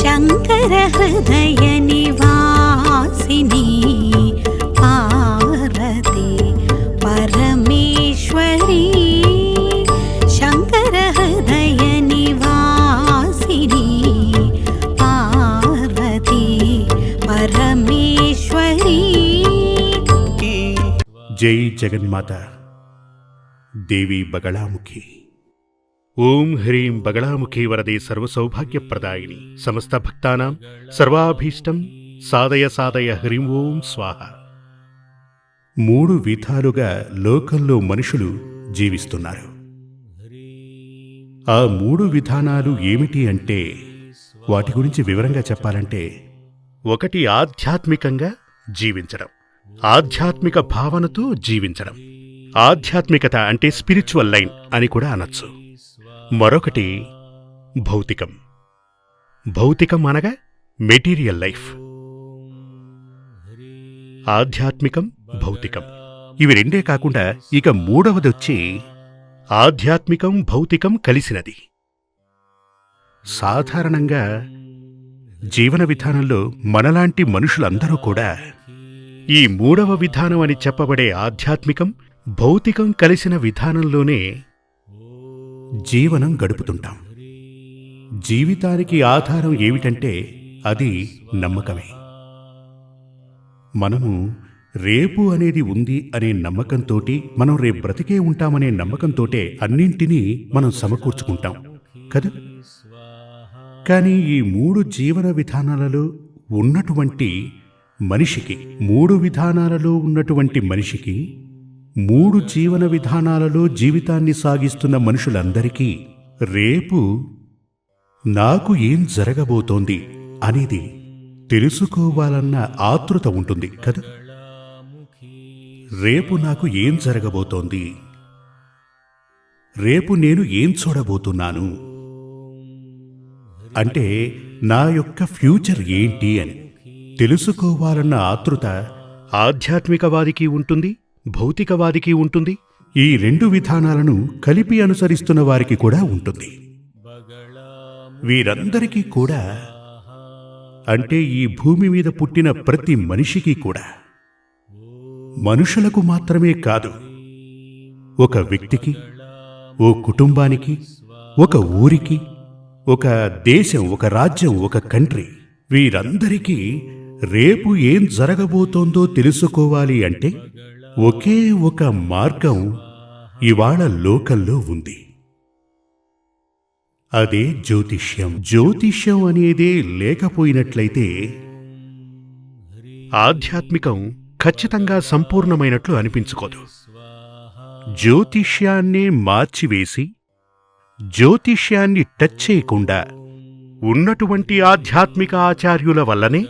శంకర హృదయ నివాసిని పార్వతి పరమేశ్వరి శంకర హృదయ నివాసిని పార్వతి పరమేశ్వరి. జై జగన్మాత దేవి బగళాముఖి. ఓం హ్రీం బగళాముఖి వరదే సర్వసౌభాగ్యప్రదాయిని సమస్త భక్తానాం సర్వాభీష్టం సాధయ సాధయ హ్రీం ఓం స్వాహ. 3 విధాలుగా లోకంలో మనుషులు జీవిస్తున్నారు. ఆ 3 విధానాలు ఏమిటి అంటే, వాటి గురించి వివరంగా చెప్పాలంటే, 1 ఆధ్యాత్మికంగా జీవించడం, ఆధ్యాత్మిక భావనతో జీవించడం. ఆధ్యాత్మికత అంటే స్పిరిచువల్ లైన్ అని కూడా అనొచ్చు. మరొకటి భౌతికం. భౌతికం అనగా మెటీరియల్ లైఫ్. ఆధ్యాత్మికం, భౌతికం ఇవి 2 కాకుండా ఇక 3వదొచ్చి ఆధ్యాత్మికం భౌతికం కలిసినది. సాధారణంగా జీవన విధానంలో మనలాంటి మనుషులందరూ కూడా ఈ 3వ విధానం అని చెప్పబడే ఆధ్యాత్మికం భౌతికం కలిసిన విధానంలోనే జీవనం గడుపుతుంటాం. జీవితానికి ఆధారం ఏమిటంటే అది నమ్మకమే. మనము రేపు అనేది ఉంది అనే నమ్మకంతోటి, మనం రేపు బ్రతికే ఉంటామనే నమ్మకంతోటే అన్నింటినీ మనం సమకూర్చుకుంటాం కదా. కానీ ఈ 3 జీవన విధానాలలో ఉన్నటువంటి మనిషికి, 3 విధానాలలో ఉన్నటువంటి మనిషికి, 3 జీవన విధానాలలో జీవితాన్ని సాగిస్తున్న మనుషులందరికీ రేపు నాకు ఏం జరగబోతోంది అనేది తెలుసుకోవాలన్న ఆతృత ఉంటుంది కదా. రేపు నాకు ఏం జరగబోతోంది, రేపు నేను ఏం చూడబోతున్నాను అంటే నా యొక్క ఫ్యూచర్ ఏంటి అని తెలుసుకోవాలన్న ఆతృత ఆధ్యాత్మికవాదికి ఉంటుంది, భౌతికవాదికి ఉంటుంది. ఈ 2 విధానాలను కలిపి అనుసరిస్తున్న వారికి కూడా ఉంటుంది. వీరందరికీ కూడా, అంటే ఈ భూమి మీద పుట్టిన ప్రతి మనిషికి కూడా, మనుషులకు మాత్రమే కాదు, ఒక వ్యక్తికి, ఓ కుటుంబానికి, ఒక ఊరికి, ఒక దేశం, ఒక రాజ్యం, ఒక కంట్రీ, వీరందరికీ రేపు ఏం జరగబోతోందో తెలుసుకోవాలి అంటే ఒకే ఒక మార్గం ఇవాళ లోకంలో ఉంది. అదే జ్యోతిష్యం. జ్యోతిష్యం అనేదే లేకపోయినట్లయితే ఆధ్యాత్మికం ఖచ్చితంగా సంపూర్ణమైనట్లు అనిపించుకోదు. జ్యోతిష్యాన్నే మార్చివేసి, జ్యోతిష్యాన్ని టచ్ చేయకుండా ఉన్నటువంటి ఆధ్యాత్మిక ఆచార్యుల వల్లనే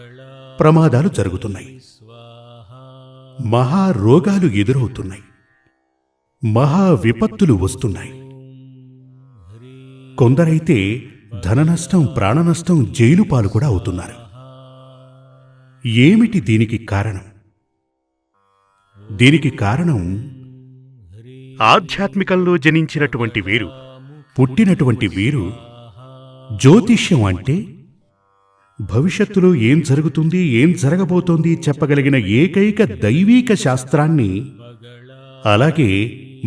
ప్రమాదాలు జరుగుతున్నాయి. మహారోగాలు ఎదురవుతున్నాయి, మహా విపత్తులు వస్తున్నాయి. కొందరైతే ధననష్టం, ప్రాణనష్టం, జైలు పాలు కూడా అవుతున్నారు. ఏమిటి దీనికి కారణం? దీనికి కారణం ఆధ్యాత్మికంలో జనించినటువంటి వీరు, పుట్టినటువంటి వీరు జ్యోతిష్యం అంటే భవిష్యత్తులో ఏం జరుగుతుంది, ఏం జరగబోతోంది చెప్పగలిగిన ఏకైక దైవీక శాస్త్రాన్ని అలాగే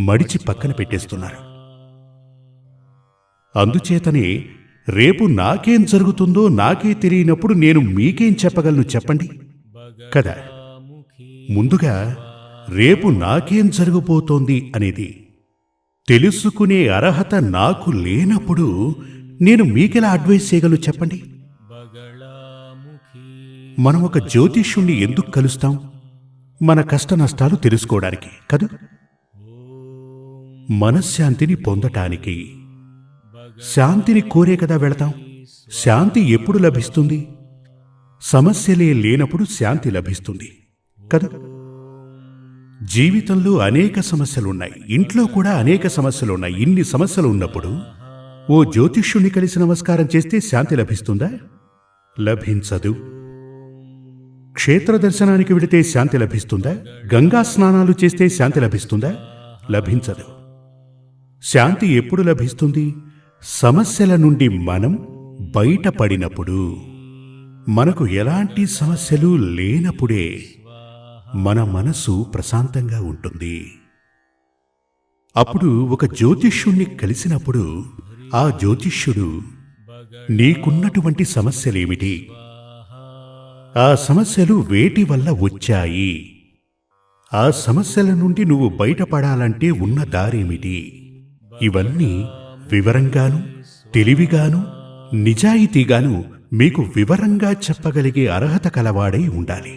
మడిచి పక్కన పెట్టేస్తున్నారు. అందుచేతనే రేపు నాకేం జరుగుతుందో నాకే తెలియనప్పుడు నేను మీకేం చెప్పగలను చెప్పండి కదా. ముందుగా రేపు నాకేం జరగబోతోంది అనేది తెలుసుకునే అర్హత నాకు లేనప్పుడు నేను మీకెలా అడ్వైస్ చేయగలను చెప్పండి. మనం ఒక జ్యోతిష్యుణ్ణి ఎందుకు కలుస్తాం? మన కష్ట నష్టాలు తెలుసుకోవడానికి కదా, మనశ్శాంతిని పొందటానికి. శాంతిని కోరే కదా వెళతాం. శాంతి ఎప్పుడు లభిస్తుంది? సమస్యలే లేనప్పుడు శాంతి లభిస్తుంది కదా. జీవితంలో అనేక సమస్యలున్నాయి, ఇంట్లో కూడా అనేక సమస్యలున్నాయి. ఇన్ని సమస్యలు ఉన్నప్పుడు ఓ జ్యోతిష్యుణ్ణి కలిసి నమస్కారం చేస్తే శాంతి లభిస్తుందా? లభించదు. క్షేత్ర దర్శనానికి వెళితే శాంతి లభిస్తుందా? గంగా స్నానాలు చేస్తే శాంతి లభిస్తుందా? లభించదు. శాంతి ఎప్పుడు లభిస్తుంది? సమస్యల నుండి మనం బయటపడినప్పుడు. మనకు ఎలాంటి సమస్యలు లేనప్పుడే మన మనసు ప్రశాంతంగా ఉంటుంది. అప్పుడు ఒక జ్యోతిష్యుణ్ణి కలిసినప్పుడు ఆ జ్యోతిష్యుడు నీకున్నటువంటి సమస్యలేమిటి, ఆ సమస్యలు వేటి వల్ల వచ్చాయి, ఆ సమస్యల నుండి నువ్వు బయటపడాలంటే ఉన్న దారేమిటి, ఇవన్నీ వివరంగాను తెలివిగాను నిజాయితీగాను మీకు వివరంగా చెప్పగలిగే అర్హత కలవాడై ఉండాలి.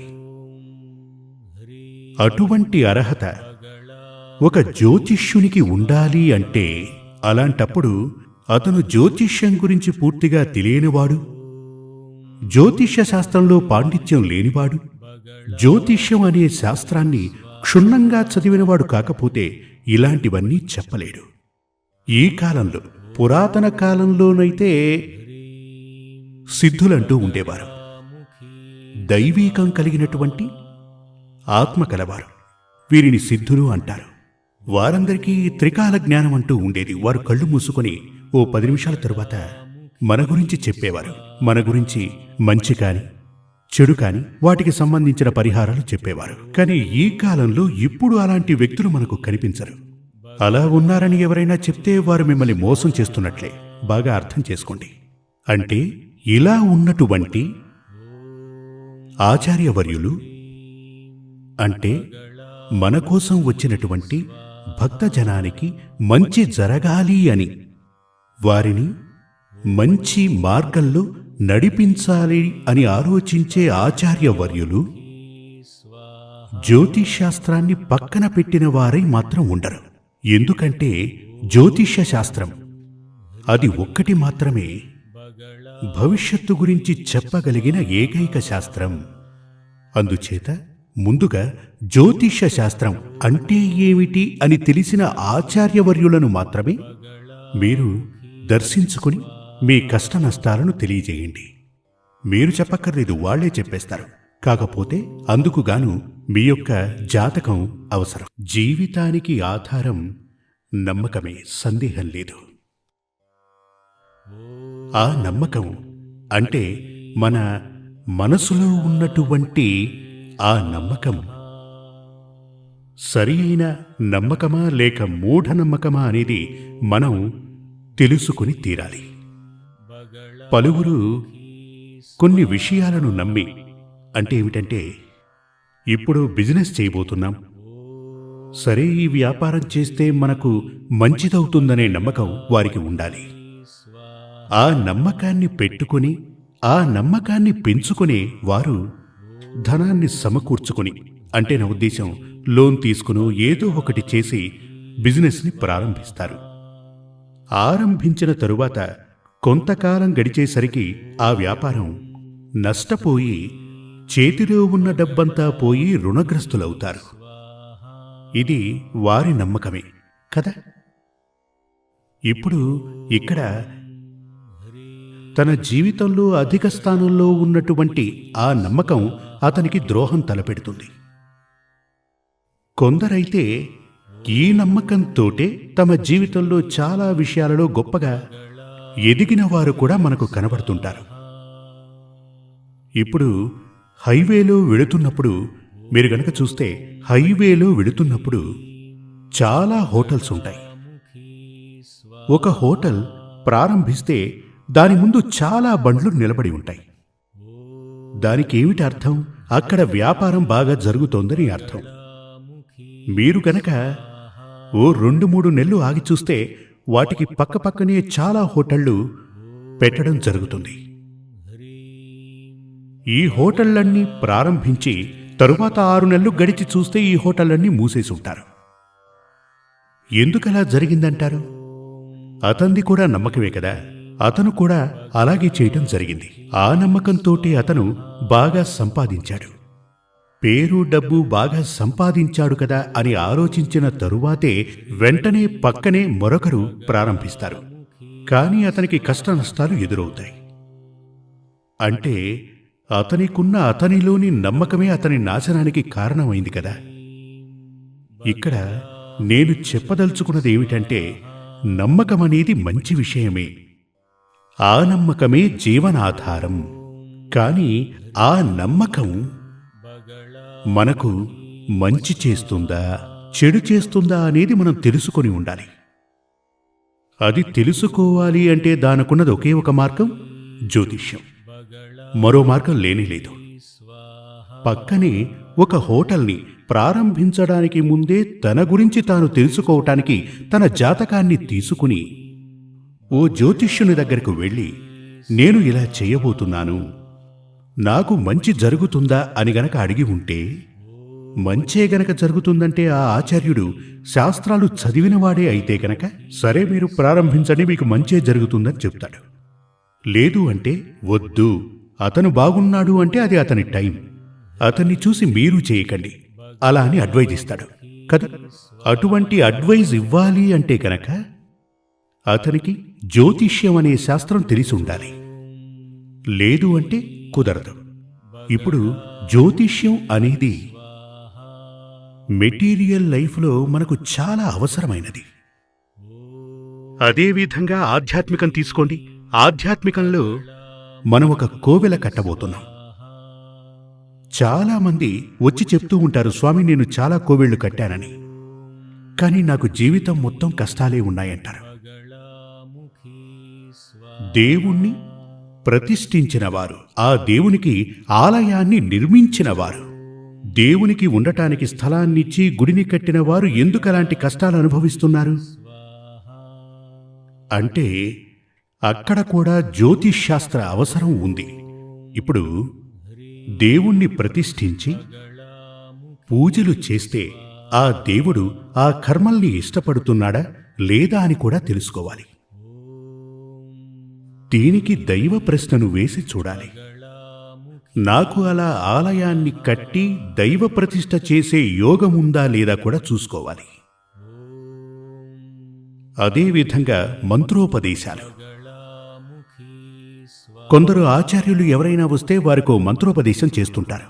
అటువంటి అర్హత ఒక జ్యోతిష్యునికి ఉండాలి. అంటే అలాంటప్పుడు అతను జ్యోతిష్యం గురించి పూర్తిగా తెలియనివాడు, జ్యోతిష్య శాస్త్రంలో పాండిత్యం లేనివాడు, జ్యోతిష్యం అనే శాస్త్రాన్ని క్షుణ్ణంగా చదివినవాడు కాకపోతే ఇలాంటివన్నీ చెప్పలేడు. ఈ కాలంలో, పురాతన కాలంలోనైతే సిద్ధులంటూ ఉండేవారు. దైవీకం కలిగినటువంటి ఆత్మ కలవారు. వీరిని సిద్ధులు అంటారు. వారందరికీ త్రికాల జ్ఞానం అంటూ ఉండేది. వారు కళ్ళు మూసుకొని ఓ 10 నిమిషాల తరువాత మన గురించి చెప్పేవారు. మన గురించి మంచి కాని చెడు కాని వాటికి సంబంధించిన పరిహారాలు చెప్పేవారు. కానీ ఈ కాలంలో ఇప్పుడు అలాంటి వ్యక్తులు మనకు కనిపించరు. అలా ఉన్నారని ఎవరైనా చెప్తే వారు మిమ్మల్ని మోసం చేస్తున్నట్లే. బాగా అర్థం చేసుకోండి. అంటే ఇలా ఉన్నటువంటి ఆచార్యవర్యులు అంటే మన కోసం వచ్చినటువంటి భక్తజనానికి మంచి జరగాలి అని, వారిని మంచి మార్గంలో నడిపించాలి అని ఆలోచించే ఆచార్యవర్యులు జ్యోతిష్శాస్త్రాన్ని పక్కన పెట్టిన వారై మాత్రం ఉండరు. ఎందుకంటే జ్యోతిష్య శాస్త్రం అది ఒక్కటి మాత్రమే భవిష్యత్తు గురించి చెప్పగలిగిన ఏకైక శాస్త్రం. అందుచేత ముందుగా జ్యోతిష్య శాస్త్రం అంటే ఏమిటి అని తెలిసిన ఆచార్యవర్యులను మాత్రమే మీరు దర్శించుకుని మీ కష్ట నష్టాలను తెలియజేయండి. మీరు చెప్పక్కర్లేదు, వాళ్లే చెప్పేస్తారు. కాకపోతే అందుకుగాను మీ యొక్క జాతకం అవసరం. జీవితానికి ఆధారం నమ్మకమే, సందేహం లేదు. ఆ నమ్మకం అంటే మన మనసులో ఉన్నటువంటి ఆ నమ్మకం సరి అయిన నమ్మకమా లేక మూఢనమ్మకమా అనేది మనం తెలుసుకుని తీరాలి. పలువురు కొన్ని విషయాలను నమ్మి, అంటే ఏమిటంటే ఇప్పుడు బిజినెస్ చేయబోతున్నాం, సరే ఈ వ్యాపారం చేస్తే మనకు మంచిదవుతుందనే నమ్మకం వారికి ఉండాలి. ఆ నమ్మకాన్ని పెట్టుకుని ఆ నమ్మకాన్ని పెంచుకునే వారు ధనాన్ని సమకూర్చుకుని, అంటే నా ఉద్దేశం లోన్ తీసుకుని ఏదో ఒకటి చేసి బిజినెస్ని ప్రారంభిస్తారు. ఆరంభించిన తరువాత కొంతకాలం గడిచేసరికి ఆ వ్యాపారం నష్టపోయి చేతిలో ఉన్న డబ్బంతా పోయి రుణగ్రస్తులవుతారు. ఇది వారి నమ్మకమే కదా. ఇప్పుడు ఇక్కడ తన జీవితంలో అధిక స్థానంలో ఉన్నటువంటి ఆ నమ్మకం అతనికి ద్రోహం తలపెడుతుంది. కొందరైతే ఈ నమ్మకంతోటే తమ జీవితంలో చాలా విషయాలలో గొప్పగా ఎదిగిన వారు కూడా మనకు కనబడుతుంటారు. ఇప్పుడు హైవేలో వెళుతున్నప్పుడు మీరు గనక చూస్తే, హైవేలో వెళుతున్నప్పుడు చాలా హోటల్స్ ఉంటాయి. ఒక హోటల్ ప్రారంభిస్తే దాని ముందు చాలా బండ్లు నిలబడి ఉంటాయి. దానికి ఏమిటి అర్థం? అక్కడ వ్యాపారం బాగా జరుగుతోందని అర్థం. మీరు గనక ఓ 2-3 నెలలు ఆగి చూస్తే వాటికి పక్కపక్కనే చాలా హోటళ్లు పెట్టడం జరుగుతుంది. ఈ హోటళ్లన్నీ ప్రారంభించి తరువాత 6 నెలలు గడిచి చూస్తే ఈ హోటళ్లన్నీ మూసేసి ఉంటారు. ఎందుకలా జరిగిందంటారు? అతనిది కూడా నమ్మకమే కదా. అతను కూడా అలాగే చేయటం జరిగింది. ఆ నమ్మకంతోటి అతను బాగా సంపాదించాడు. పేరు డబ్బు బాగా సంపాదించాడు కదా అని ఆలోచించిన తరువాతే వెంటనే పక్కనే మరొకరు ప్రారంభిస్తారు. కానీ అతనికి కష్ట నష్టాలు ఎదురవుతాయి. అంటే అతనిలోని నమ్మకమే అతని నాశనానికి కారణమైంది కదా. ఇక్కడ నేను చెప్పదలుచుకున్నది ఏమిటంటే, నమ్మకమనేది మంచి విషయమే. ఆ నమ్మకమే జీవనాధారం. కానీ ఆ నమ్మకం మనకు మంచి చేస్తుందా చెడు చేస్తుందా అనేది మనం తెలుసుకొని ఉండాలి. అది తెలుసుకోవాలి అంటే దానికున్నది ఒకే ఒక మార్గం, జ్యోతిష్యం. మరో మార్గం లేనేలేదు. పక్కనే ఒక హోటల్ని ప్రారంభించడానికి ముందే తన గురించి తాను తెలుసుకోవటానికి తన జాతకాన్ని తీసుకుని ఓ జ్యోతిష్యుని దగ్గరకు వెళ్ళి, నేను ఇలా చేయబోతున్నాను, నాకు మంచి జరుగుతుందా అని గనక అడిగి ఉంటే, మంచే గనక జరుగుతుందంటే ఆ ఆచార్యుడు శాస్త్రాలు చదివినవాడే అయితే గనక సరే మీరు ప్రారంభించండి, మీకు మంచే జరుగుతుందని చెప్తాడు. లేదు అంటే వద్దు, అతను బాగున్నాడు అంటే అది అతని టైం, అతన్ని చూసి మీరు చేయకండి అలా అని అడ్వైజ్ ఇస్తాడు కదా. అటువంటి అడ్వైజ్ ఇవ్వాలి అంటే కనుక అతనికి జ్యోతిష్యం అనే శాస్త్రం తెలిసి ఉండాలి. లేదు అంటే కుదరదు. ఇప్పుడు జ్యోతిష్యం అనేది మెటీరియల్ లైఫ్లో మనకు చాలా అవసరమైనది. అదేవిధంగా ఆధ్యాత్మికం తీసుకోండి. ఆధ్యాత్మికంలో మనం ఒక కోవెల కట్టబోతున్నాం. చాలామంది వచ్చి చెప్తూ ఉంటారు, స్వామి నేను చాలా కోవెళ్లు కట్టానని, కానీ నాకు జీవితం మొత్తం కష్టాలే ఉన్నాయంటారు. దేవుణ్ణి ప్రతిష్ఠించినవారు, ఆ దేవునికి ఆలయాన్ని నిర్మించినవారు, దేవునికి ఉండటానికి స్థలాన్నిచ్చి గుడిని కట్టినవారు ఎందుకు అలాంటి కష్టాలు అనుభవిస్తున్నారు అంటే అక్కడ కూడా జ్యోతిష్శాస్త్ర అవసరం ఉంది. ఇప్పుడు దేవుణ్ణి ప్రతిష్ఠించి పూజలు చేస్తే ఆ దేవుడు ఆ కర్మల్ని ఇష్టపడుతున్నాడా లేదా అని కూడా తెలుసుకోవాలి. దీనికి దైవ ప్రశ్నను వేసి చూడాలి. నాకు అలా ఆలయాన్ని కట్టి దైవ ప్రతిష్ఠ చేసే యోగముందా లేదా కూడా చూసుకోవాలి. అదేవిధంగా మంత్రోపదేశాలు. కొందరు ఆచార్యులు ఎవరైనా వస్తే వారికో మంత్రోపదేశం చేస్తుంటారు.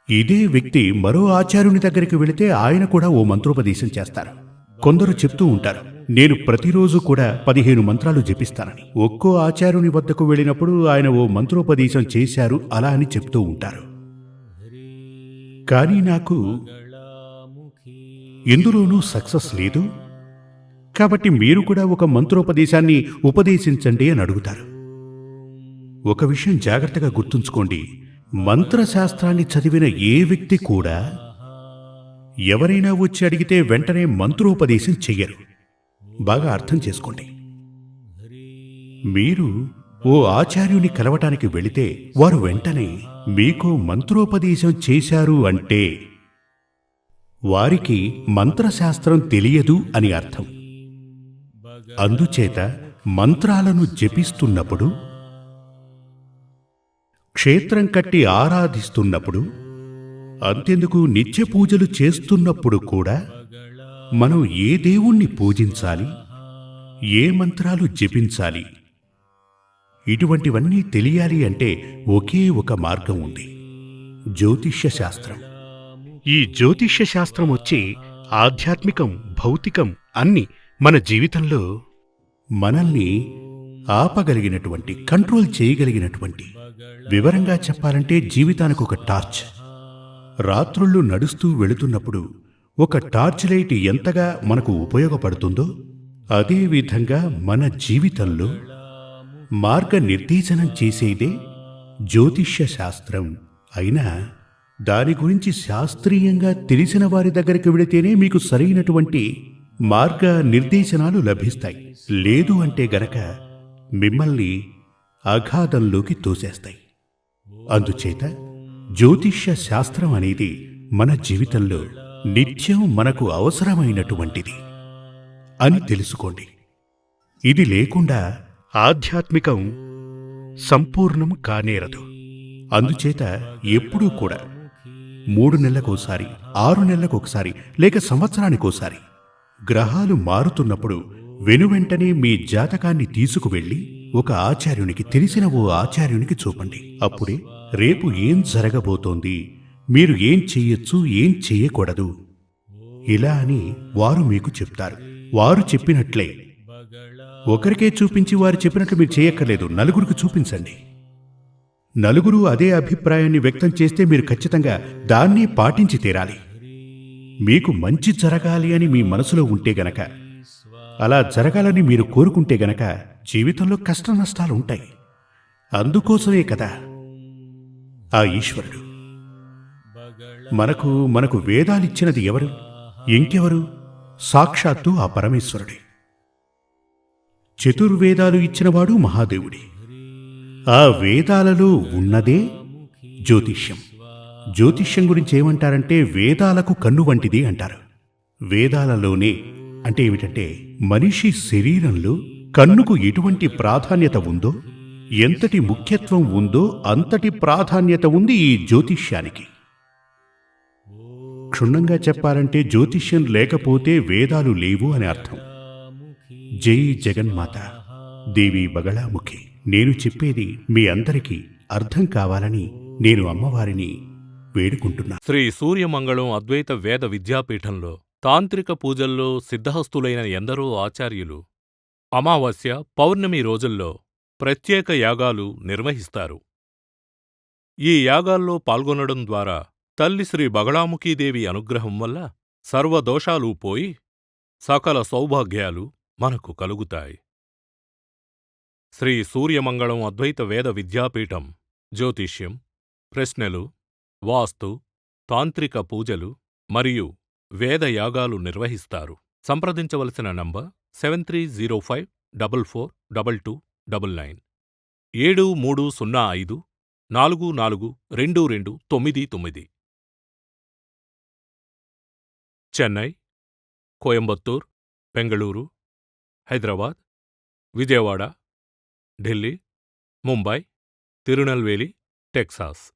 ఇదే వ్యక్తి మరో ఆచార్యుని దగ్గరికి వెళితే ఆయన కూడా ఓ మంత్రోపదేశం చేస్తారు. కొందరు చెప్తూ ఉంటారు, నేను ప్రతిరోజు కూడా 15 మంత్రాలు జపిస్తానని. ఒక్కో ఆచార్యుని వద్దకు వెళ్ళినప్పుడు ఆయన ఓ మంత్రోపదేశం చేశారు అలా అని చెప్తూ ఉంటారు. కానీ నాకు ఎందులోనూ సక్సెస్ లేదు, కాబట్టి మీరు కూడా ఒక మంత్రోపదేశాన్ని ఉపదేశించండి అని అడుగుతారు. ఒక విషయం జాగ్రత్తగా గుర్తుంచుకోండి, మంత్రశాస్త్రాన్ని చదివిన ఏ వ్యక్తి కూడా ఎవరైనా వచ్చి అడిగితే వెంటనే మంత్రోపదేశం చెయ్యరు. బాగా అర్థం చేసుకోండి. మీరు ఓ ఆచార్యుని కలవటానికి వెళితే వారు వెంటనే మీకు మంత్రోపదేశం చేశారు అంటే వారికి మంత్రశాస్త్రం తెలియదు అని అర్థం. అందుచేత మంత్రాలను జపిస్తున్నప్పుడు, క్షేత్రం కట్టి ఆరాధిస్తున్నప్పుడు, అంతెందుకు నిత్య పూజలు చేస్తున్నప్పుడు కూడా మనం ఏ దేవుణ్ణి పూజించాలి, ఏ మంత్రాలు జపించాలి, ఇటువంటివన్నీ తెలియాలి అంటే ఒకే ఒక మార్గం ఉంది, జ్యోతిష్య శాస్త్రం. ఈ జ్యోతిష్య శాస్త్రం వచ్చి ఆధ్యాత్మికం, భౌతికం అన్ని మన జీవితంలో మనల్ని ఆపగలిగినటువంటి, కంట్రోల్ చేయగలిగినటువంటి, వివరంగా చెప్పాలంటే జీవితానికి ఒక టార్చ్. రాత్రుళ్ళు నడుస్తూ వెళుతున్నప్పుడు ఒక టార్చ్ లైట్ ఎంతగా మనకు ఉపయోగపడుతుందో అదేవిధంగా మన జీవితంలో మార్గనిర్దేశనం చేసేదే జ్యోతిష్య శాస్త్రం. అయినా దాని గురించి శాస్త్రీయంగా తెలిసిన వారి దగ్గరికి వెళితేనే మీకు సరైనటువంటి మార్గ నిర్దేశనాలు లభిస్తాయి. లేదు అంటే గనక మిమ్మల్ని అగాధంలోకి తోసేస్తాయి. అందుచేత జ్యోతిష్య శాస్త్రం అనేది మన జీవితంలో నిత్యం మనకు అవసరమైనటువంటిది అని తెలుసుకోండి. ఇది లేకుండా ఆధ్యాత్మికం సంపూర్ణం కానేరదు. అందుచేత ఎప్పుడూ కూడా 3 నెలలకోసారి, 6 నెలలకొకసారి, లేక సంవత్సరానికోసారి గ్రహాలు మారుతున్నప్పుడు వెనువెంటనే మీ జాతకాన్ని తీసుకువెళ్ళి ఒక ఆచార్యునికి, తెలిసిన ఓ ఆచార్యునికి చూపండి. అప్పుడే రేపు ఏం జరగబోతోంది, మీరు ఏం చెయ్యొచ్చు, ఏం చెయ్యకూడదు ఇలా అని వారు మీకు చెప్తారు. వారు చెప్పినట్లే ఒకరికే చూపించి వారు చెప్పినట్లు మీరు చేయక్కర్లేదు, నలుగురికి చూపించండి. నలుగురు అదే అభిప్రాయాన్ని వ్యక్తం చేస్తే మీరు ఖచ్చితంగా దాన్ని పాటించి తీరాలి. మీకు మంచి జరగాలి అని మీ మనసులో ఉంటే గనక, అలా జరగాలని మీరు కోరుకుంటే గనక జీవితంలో కష్ట నష్టాలు ఉంటాయి. అందుకోసమే కదా ఆ ఈశ్వరుడు మనకు వేదాలిచ్చినది ఎవరు? ఇంకెవరు? సాక్షాత్తు ఆ పరమేశ్వరుడే. చతుర్వేదాలు ఇచ్చినవాడు మహాదేవుడే. ఆ వేదాలలో ఉన్నదే జ్యోతిష్యం. జ్యోతిష్యం గురించి ఏమంటారంటే వేదాలకు కన్ను వంటిది అంటారు. వేదాలలోనే అంటే ఏమిటంటే మనిషి శరీరంలో కన్నుకు ఎటువంటి ప్రాధాన్యత ఉందో, ఎంతటి ముఖ్యత్వం ఉందో అంతటి ప్రాధాన్యత ఉంది ఈ జ్యోతిష్యానికి. క్షుణ్ణంగా చెప్పాలంటే జ్యోతిష్యం లేకపోతే వేదాలు లేవు అని అర్థం. జై జగన్మాత దేవి బగళాముఖి. నేను చెప్పేది మీ అందరికీ అర్థం కావాలని నేను అమ్మవారిని వేడుకుంటున్నా. శ్రీ సూర్యమంగళం అద్వైత వేద విద్యాపీఠంలో తాంత్రిక పూజల్లో సిద్ధహస్తులైన ఎందరో ఆచార్యులు అమావాస్య, పౌర్ణమి రోజుల్లో ప్రత్యేక యాగాలు నిర్వహిస్తారు. ఈ యాగాల్లో పాల్గొనడం ద్వారా తల్లి శ్రీ బగళాముఖీదేవి అనుగ్రహం వల్ల సర్వదోషాలూ పోయి సకల సౌభాగ్యాలు మనకు కలుగుతాయి. శ్రీ సూర్యమంగళం అద్వైత వేద విద్యాపీఠం జ్యోతిష్యం, ప్రశ్నలు, వాస్తు, తాంత్రిక పూజలు మరియు వేదయాగాలు నిర్వహిస్తారు. సంప్రదించవలసిన నంబర్ 7305442299 7305442299. చెన్నై, కోయంబత్తూర్, బెంగళూరు, హైదరాబాద్, విజయవాడ, ఢిల్లీ, ముంబై, తిరునల్వేలి, టెక్సాస్.